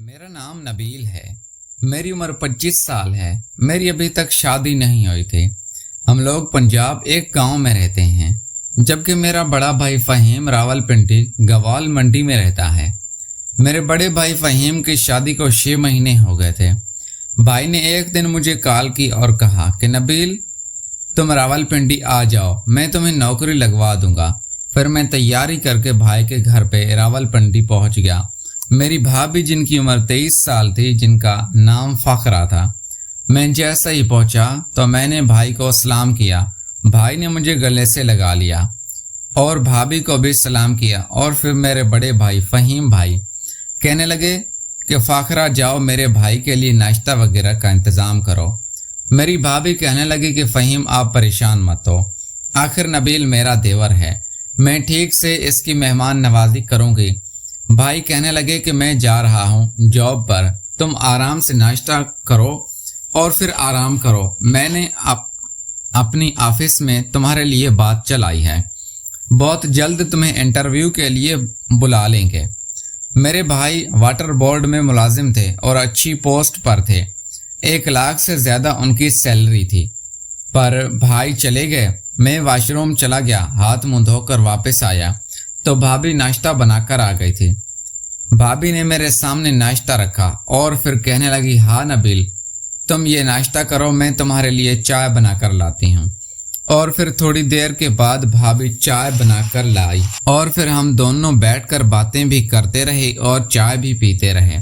मेरा नाम नबील है। मेरी उम्र 25 साल है। मेरी अभी तक शादी नहीं हुई थी। हम लोग पंजाब एक गांव में रहते हैं, जबकि मेरा बड़ा भाई फ़हीम रावलपिंडी गवाल मंडी में रहता है। मेरे बड़े भाई फ़हीम की शादी को 6 महीने हो गए थे। भाई ने एक दिन मुझे कॉल की और कहा कि नबील, तुम रावलपिंडी आ जाओ, मैं तुम्हें नौकरी लगवा दूंगा। फिर मैं तैयारी करके भाई के घर पे रावलपिंडी पहुंच गया। मेरी भाभी जिनकी उम्र 23 साल थी, जिनका नाम फ़ाखरा था। मैं जैसे ही पहुंचा तो मैंने भाई को सलाम किया। भाई ने मुझे गले से लगा लिया और भाभी को भी सलाम किया। और फिर मेरे बड़े भाई फ़हीम भाई कहने लगे कि फ़ाखरा जाओ, मेरे भाई के लिए नाश्ता वगैरह का इंतज़ाम करो। मेरी भाभी कहने लगी कि फ़हीम आप परेशान मत हो, आखिर नबील मेरा देवर है, मैं ठीक से इसकी मेहमान नवाजी करूँगी। भाई कहने लगे कि मैं जा रहा हूँ जॉब पर, तुम आराम से नाश्ता करो और फिर आराम करो। मैंने अपनी ऑफिस में तुम्हारे लिए बात चलाई है, बहुत जल्द तुम्हें इंटरव्यू के लिए बुला लेंगे। मेरे भाई वाटर बोर्ड में मुलाजिम थे और अच्छी पोस्ट पर थे। 1 लाख से ज़्यादा उनकी सैलरी थी। पर भाई चले गए। मैं वॉशरूम चला गया, हाथ मुंह धोकर वापस आया तो भाभी नाश्ता बनाकर आ गई थी। भाभी ने मेरे सामने नाश्ता रखा और फिर कहने लगी, हाँ नबील, तुम ये नाश्ता करो, मैं तुम्हारे लिए चाय बनाकर लाती हूँ। और फिर थोड़ी देर के बाद भाभी चाय बनाकर लाई और फिर हम दोनों बैठकर बातें भी करते रहे और चाय भी पीते रहे।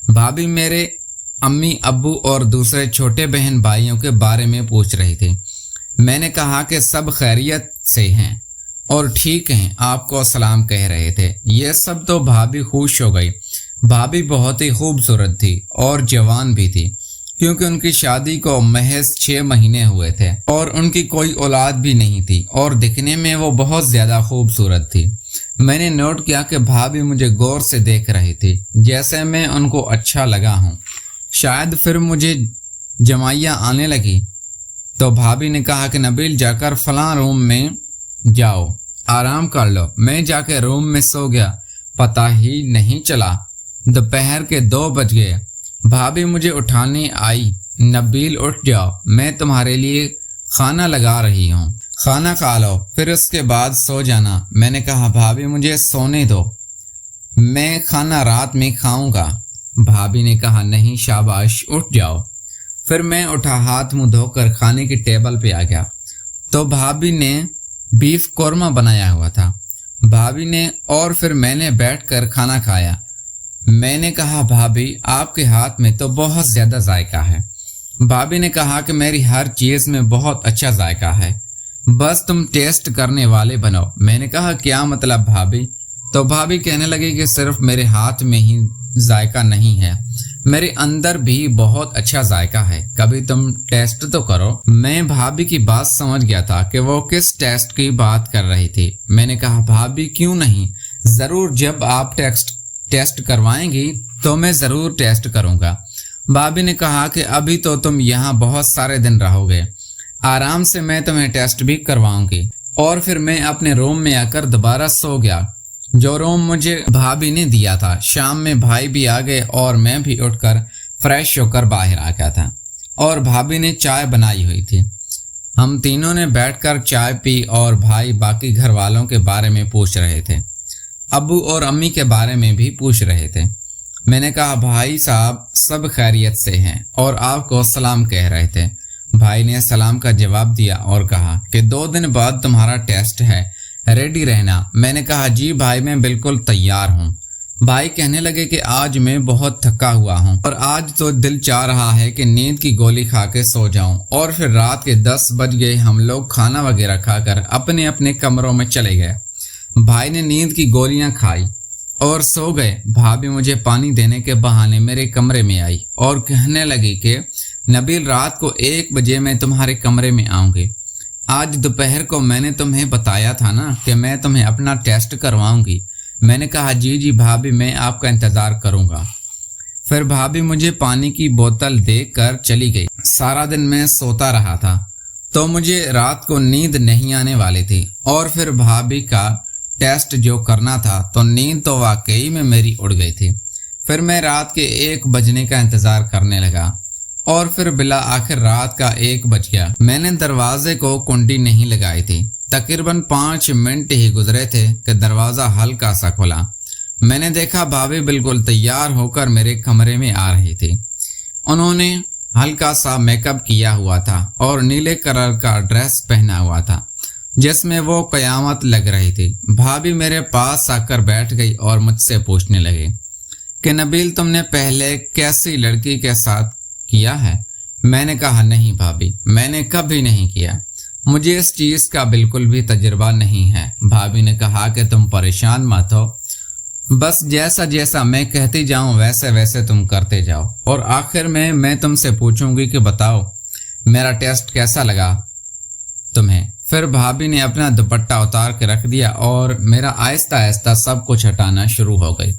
भाभी मेरे अम्मी अब्बू और दूसरे छोटे बहन भाइयों के बारे में पूछ रही थी। मैंने कहा कि सब खैरियत से हैं और ठीक हैं, आपको सलाम कह रहे थे। ये सब तो भाभी खुश हो गई। भाभी बहुत ही खूबसूरत थी और जवान भी थी, क्योंकि उनकी शादी को महज 6 महीने हुए थे और उनकी कोई औलाद भी नहीं थी और दिखने में वो बहुत ज़्यादा खूबसूरत थी। मैंने नोट किया कि भाभी मुझे गौर से देख रही थी, जैसे मैं उनको अच्छा लगा हूँ। शायद फिर मुझे जमाइयाँ आने लगी तो भाभी ने कहा कि नबील, जाकर फलां रूम में जाओ, आराम कर लो। मैं जाके रूम में सो गया, पता ही नहीं चला दोपहर के 2 बज गए। भाभी मुझे उठाने आई, नबील उठ जाओ, मैं तुम्हारे लिए खाना लगा रही हूँ, खाना खा लो, फिर उसके बाद सो जाना। मैंने कहा, भाभी मुझे सोने दो, मैं खाना रात में खाऊंगा। भाभी ने कहा, नहीं शाबाश, उठ जाओ। फिर मैं उठा, हाथ मुंह धोकर खाने की टेबल पे आ गया तो भाभी ने बीफ कोरमा बनाया हुआ था। भाभी ने और फिर मैंने बैठकर खाना खाया। मैंने कहा, भाभी आपके हाथ में तो बहुत ज़्यादा जायका है। भाभी ने कहा कि मेरी हर चीज़ में बहुत अच्छा जायका है, बस तुम टेस्ट करने वाले बनो। मैंने कहा, क्या मतलब भाभी? तो भाभी कहने लगी कि सिर्फ मेरे हाथ में ही जायका नहीं है, मेरे अंदर भी बहुत अच्छा जायका है, कभी तुम टेस्ट तो करो। मैं भाभी की बात समझ गया था कि वो किस टेस्ट की बात कर रही थी। मैंने कहा, भाभी क्यों नहीं, ज़रूर, जब आप टेस्ट करवाएंगी तो मैं ज़रूर टेस्ट करूँगा। भाभी ने कहा कि अभी तो तुम यहाँ बहुत सारे दिन रहोगे, आराम से मैं तुम्हें टेस्ट भी करवाऊंगी। और फिर मैं अपने रूम में आकर दोबारा सो गया, जो रूम मुझे भाभी ने दिया था। शाम में भाई भी आ गए और मैं भी उठकर फ्रेश होकर बाहर आ गया था और भाभी ने चाय बनाई हुई थी। हम तीनों ने बैठकर चाय पी और भाई बाकी घर वालों के बारे में पूछ रहे थे, अब्बू और अम्मी के बारे में भी पूछ रहे थे। मैंने कहा, भाई साहब सब खैरियत से हैं और आपको सलाम कह रहे थे। भाई ने सलाम का जवाब दिया और कहा कि 2 दिन बाद तुम्हारा टेस्ट है, रेडी रहना। मैंने कहा, जी भाई, मैं बिल्कुल तैयार हूँ। भाई कहने लगे कि आज मैं बहुत थका हुआ हूँ और आज तो दिल चाह रहा है कि नींद की गोली खा के सो जाऊं। और फिर रात के 10 बज गए। हम लोग खाना वगैरह खाकर अपने अपने कमरों में चले गए। भाई ने नींद की गोलियां खाई और सो गए। भाभी मुझे पानी देने के बहाने मेरे कमरे में आई और कहने लगी कि नबील, रात को 1 बजे मैं तुम्हारे कमरे में आऊँगी। आज दोपहर को मैंने तुम्हें बताया था ना कि मैं तुम्हें अपना टेस्ट करवाऊंगी। मैंने कहा, जी जी भाभी, मैं आपका इंतज़ार करूंगा। फिर भाभी मुझे पानी की बोतल देकर चली गई। सारा दिन मैं सोता रहा था तो मुझे रात को नींद नहीं आने वाली थी और फिर भाभी का टेस्ट जो करना था तो नींद तो वाकई में मेरी उड़ गई थी। پھر میں رات کے 1 بجنے کا انتظار کرنے لگا اور پھر بلا آخر رات کا 1 بج گیا۔ میں نے دروازے کو کنڈی نہیں لگائی تھی۔ تقریباً 5 منٹ ہی گزرے تھے کہ دروازہ ہلکا سا کھلا۔ میں نے دیکھا بھابھی بالکل تیار ہو کر میرے کمرے میں آ رہی تھی۔ انہوں نے ہلکا سا میک اپ کیا ہوا تھا اور نیلے کلر کا ڈریس پہنا ہوا تھا جس میں وہ قیامت لگ رہی تھی۔ بھابھی میرے پاس آ کر بیٹھ گئی اور مجھ سے پوچھنے لگی کہ نبیل تم نے پہلے کیسی لڑکی کے ساتھ کیا ہے؟ میں نے کہا نہیں بھابھی، میں نے کبھی نہیں کیا، مجھے اس چیز کا بالکل بھی تجربہ نہیں ہے۔ بھابھی نے کہا کہ تم پریشان مت ہو، بس جیسا جیسا میں کہتی جاؤں ویسے ویسے تم کرتے جاؤ، اور آخر میں تم سے پوچھوں گی کہ بتاؤ میرا ٹیسٹ کیسا لگا تمہیں۔ پھر بھابھی نے اپنا دوپٹہ اتار کے رکھ دیا اور میرا آہستہ آہستہ سب کچھ ہٹانا شروع ہو گئی،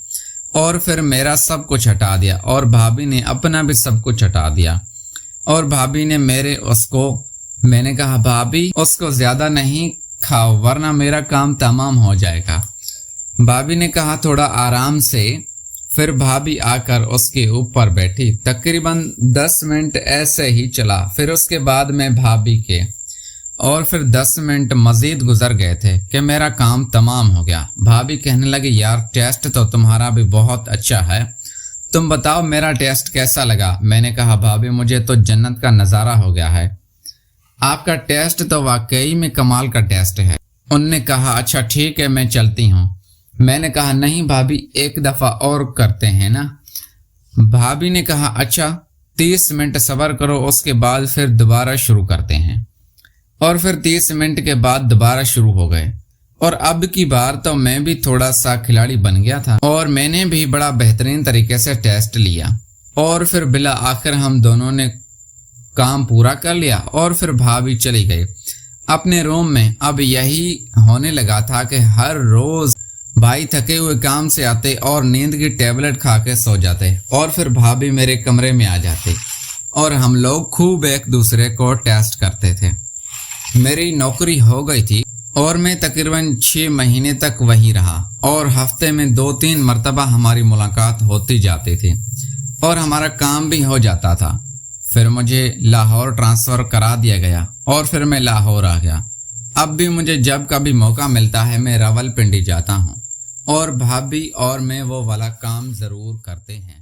اور پھر میرا سب کچھ ہٹا دیا اور بھابھی نے اپنا بھی سب کچھ ہٹا دیا، اور بھابھی نے میں نے کہا بھابھی اس کو زیادہ نہیں کھاؤ ورنہ میرا کام تمام ہو جائے گا۔ بھابھی نے کہا تھوڑا آرام سے۔ پھر بھابھی آ کر اس کے اوپر بیٹھی۔ تقریباً 10 منٹ ایسے ہی چلا، پھر اس کے بعد میں بھابھی کے اور پھر 10 منٹ مزید گزر گئے تھے کہ میرا کام تمام ہو گیا۔ بھابھی کہنے لگی یار ٹیسٹ تو تمہارا بھی بہت اچھا ہے، تم بتاؤ میرا ٹیسٹ کیسا لگا؟ میں نے کہا بھابھی مجھے تو جنت کا نظارہ ہو گیا ہے، آپ کا ٹیسٹ تو واقعی میں کمال کا ٹیسٹ ہے۔ انہوں نے کہا اچھا ٹھیک ہے میں چلتی ہوں۔ میں نے کہا نہیں بھابھی 1 دفعہ اور کرتے ہیں نا۔ بھابھی نے کہا اچھا 30 منٹ صبر کرو، اس کے بعد پھر دوبارہ شروع کرتے ہیں، اور پھر 30 منٹ کے بعد دوبارہ شروع ہو گئے، اور اب کی بار تو میں بھی تھوڑا سا کھلاڑی بن گیا تھا اور میں نے بھی بڑا بہترین طریقے سے ٹیسٹ لیا، اور پھر بلا آخر ہم دونوں نے کام پورا کر لیا اور پھر بھابھی چلی گئی اپنے روم میں۔ اب یہی ہونے لگا تھا کہ ہر روز بھائی تھکے ہوئے کام سے آتے اور نیند کی ٹیبلٹ کھا کے سو جاتے، اور پھر بھابھی میرے کمرے میں آ جاتی اور ہم لوگ خوب ایک دوسرے کو ٹیسٹ کرتے تھے۔ میری نوکری ہو گئی تھی اور میں تقریباً 6 مہینے تک وہیں رہا، اور ہفتے میں 2-3 مرتبہ ہماری ملاقات ہوتی جاتی تھی اور ہمارا کام بھی ہو جاتا تھا۔ پھر مجھے لاہور ٹرانسفر کرا دیا گیا اور پھر میں لاہور آ گیا۔ اب بھی مجھے جب کبھی موقع ملتا ہے میں راولپنڈی جاتا ہوں، اور بھابھی اور میں وہ والا کام ضرور کرتے ہیں۔